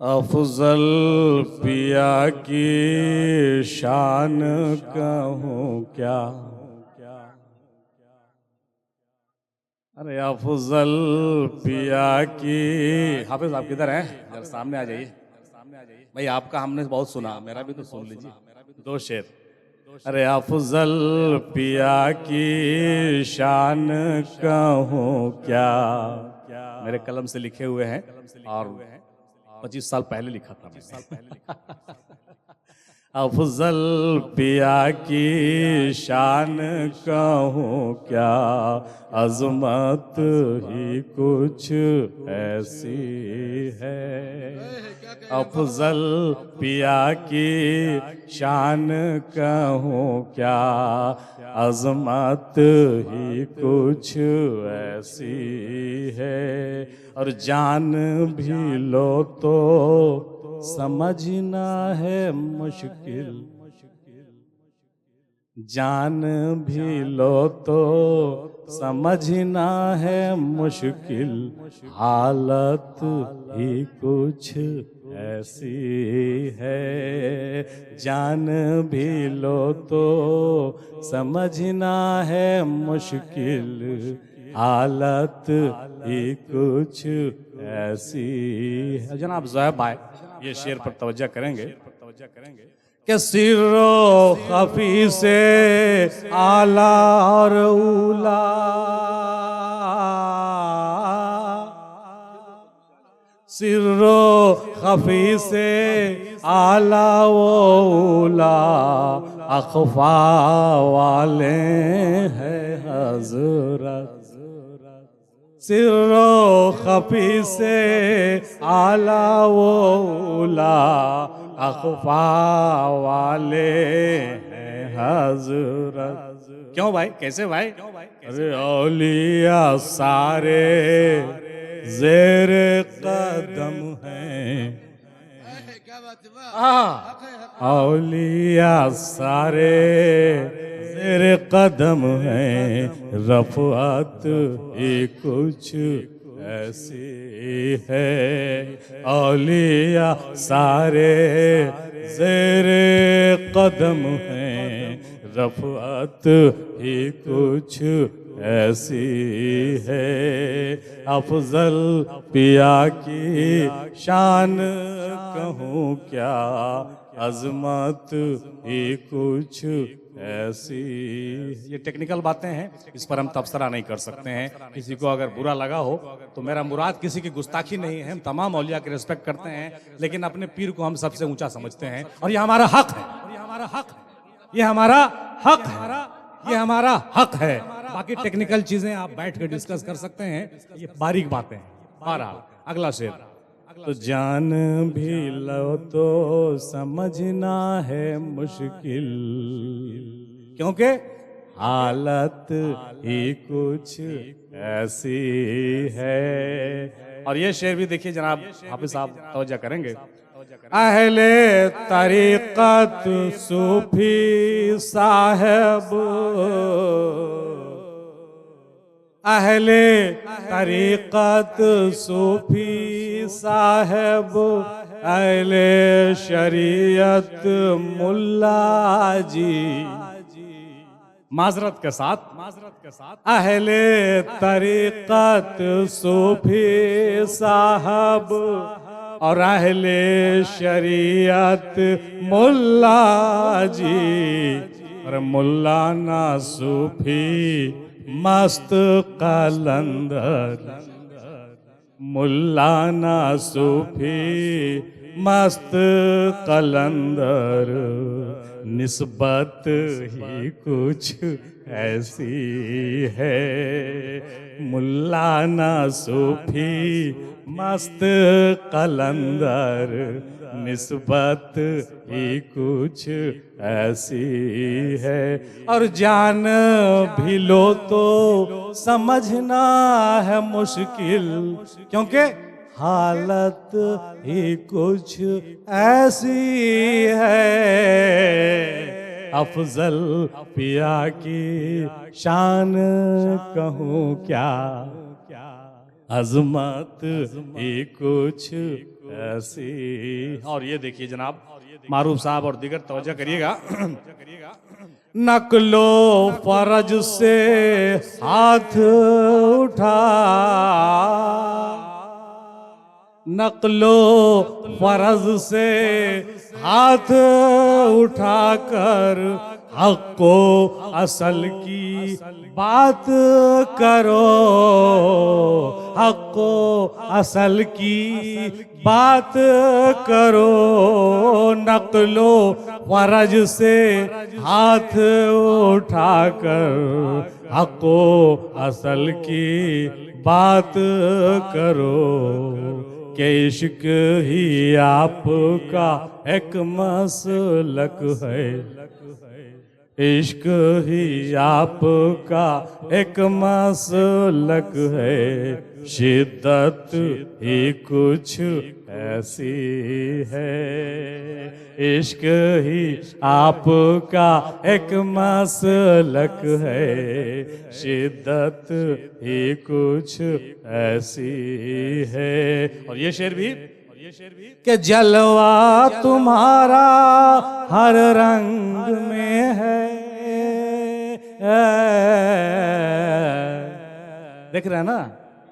अफजल पिया की शान कहूँ क्या। अरे अफजल पिया की। हाफिज आप किधर हैं? जरा सामने आ जाइए। भाई आपका हमने बहुत सुना, मेरा भी तो सुन लीजिए दो शेर। अरे अफजल पिया की शान कहूँ क्या। मेरे कलम से लिखे हुए हैं और 25 साल पहले लिखा था मैंने। अफजल पिया की शान कहूँ क्या, अजमत ही कुछ ऐसी है। अफजल पिया की शान कहूँ क्या, अजमत ही कुछ ऐसी है। और जान भी लो तो समझना है मुश्किल, जान भी लो तो समझना है मुश्किल, हालत ही कुछ ऐसी है। जान भी लो तो समझना है मुश्किल, हालत ही कुछ ऐसी है। जनाब ज़ोहैब भाई ये शेर पर तवज्जो करेंगे कि सिर्रो खफी से आला और उला, सिर्रो खफी से आला वो उला, अखफा वाले हैं हजरत। सिर्रो खफी से आला वो उला, अखफा वाले हैं हजरत। क्यों भाई, कैसे भाई? अरे औलिया सारे जेर कदम हैं, औलिया सारे जेर कदम हैं, रफ़अत ही कुछ ऐसी है। औलिया सारे जेर कदम हैं, रफ़अत ही कुछ ऐसी है। अफजल पिया की शान कहूँ क्या, अजमत ही कुछ ऐसी। ये टेक्निकल बातें हैं, इस पर हम तबसरा नहीं कर सकते हैं। किसी को अगर बुरा लगा हो तो मेरा मुराद किसी की गुस्ताखी नहीं है। हम तमाम औलिया की रिस्पेक्ट करते हैं, लेकिन अपने पीर को हम सबसे ऊंचा समझते हैं और ये हमारा हक है, ये हमारा हक है, ये हमारा हक है। बाकी टेक्निकल चीजें आप बैठ कर डिस्कस कर सकते हैं, ये बारीक बातें हैं। बहरहाल अगला शेर। तो जान भी लो तो समझना है मुश्किल, क्योंकि हालत ही कुछ ऐसी है। और ये शेर भी देखिए जनाब, हाफिज साहब तवज्जो करेंगे। अहले तरीक़त सूफी साहब, अहले तरीक़त सूफी साहब, अहले शरीयत मुल्ला जी, माजरत के साथ अहले तरीक़त सूफी साहब और अहले शरीयत मुल्ला जी। और मुल्ला ना सूफी मस्त कलंदर, मुल्ला ना सूफी मस्त कलंदर, निस्बत ही कुछ ऐसी है। मुल्ला ना सूफी मस्त कलंदर, निस्बत ही कुछ ऐसी है। और जान भी लो तो समझना है मुश्किल, क्योंकि हालत ही कुछ ऐसी है। अफजल पिया की शान कहूँ क्या, अजमत ही कुछ ऐसी। और ये देखिए जनाब मारूफ साहब और दिगर तवज्जो करिएगा। नकलो फरज से हाथ उठा, नकलो फरज से हाथ उठाकर हक को असल की बात करो, हक को असल की बात करो। नकलो फरज से हाथ उठाकर हक को असल की बात करो। कि इश्क ही आपका एक मसलक है, इश्क ही आपका एक मसलक है। शिद्दत ही कुछ ऐसी है, इश्क ही आपका एक मसलक है। शिद्दत ही कुछ ऐसी है। और ये शेर भी कि जलवा तुम्हारा हर रंग में है। देख रहे हैं ना,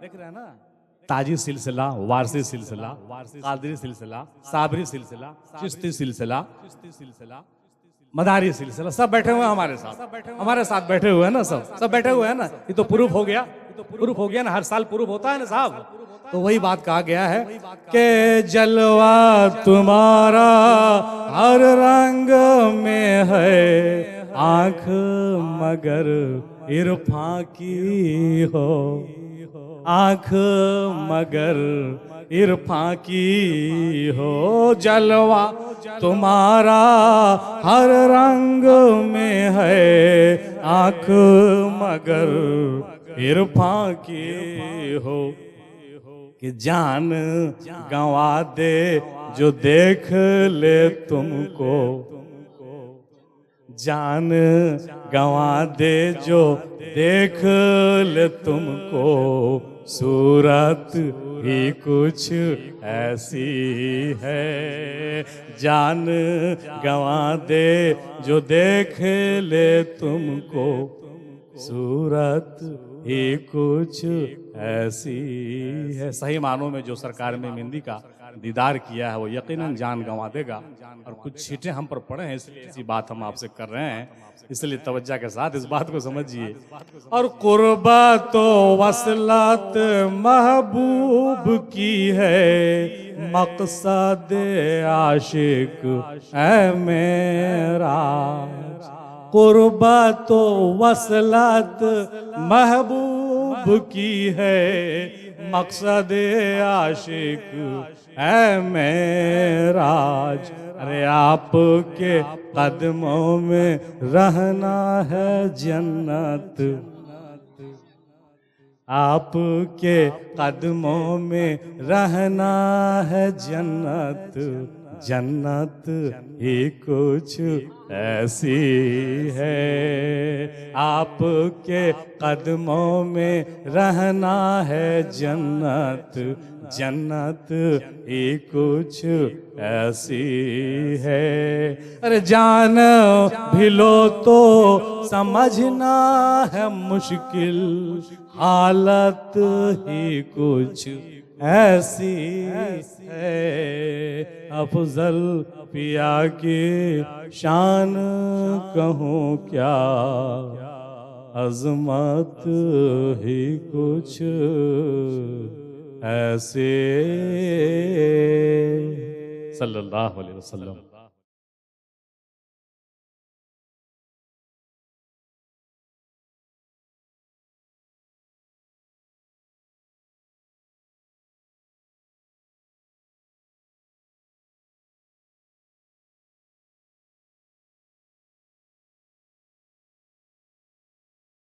देख रहे हैं ना, ताजी सिलसिला, वारसी सिलसिला, कादरी सिलसिला, साबरी सिलसिला, चिश्ती सिलसिला, मदारी सिलसिला, सब बैठे हुए हैं हमारे साथ बैठे हुए हैं ना, सब बैठे हुए हैं ना। ये तो प्रूफ हो गया, प्रूफ हो गया ना, हर साल प्रूफ होता है ना साहब। तो वही बात कहा गया है कि जलवा तुम्हारा हर रंग में है, आंख मगर इरफां की हो, आंख मगर इरफां की हो। जलवा तुम्हारा हर रंग में है, आंख मगर इरफां की हो। कि जान गंवा दे जो देख ले तुमको, जान गंवा दे जो देख ले तुमको। सूरत ही कुछ ऐसी है, जान गंवा दे जो देख ले तुमको। सूरत ही कुछ ऐसी है। सही मानों में जो सरकार में मेहंदी का दीदार किया है वो यकीनन जान गंवा देगा। और कुछ छींटे हम पर पड़े हैं, इसलिए ऐसी बात हम आपसे कर रहे हैं, इसलिए तवज्जो के साथ इस बात को समझिए। और कुर्बत वसलत महबूब की है, मकसद आशिक है मेरा। कुर्बत वसलत महबूब की है, मकसद आशिक है मेराज। अरे आपके कदमों में रहना है जन्नत, आपके कदमों में रहना है जन्नत। जन्नत ही कुछ ऐसी है, आपके कदमों में रहना है जन्नत। जन्नत ही कुछ ऐसी है। अरे जान भी लो तो समझना है मुश्किल, हालत ही कुछ ऐसी है। अफजल पिया की शान कहूँ क्या, अजमत ही कुछ ऐसे। सल्लल्लाहु अलैहि वसल्लम।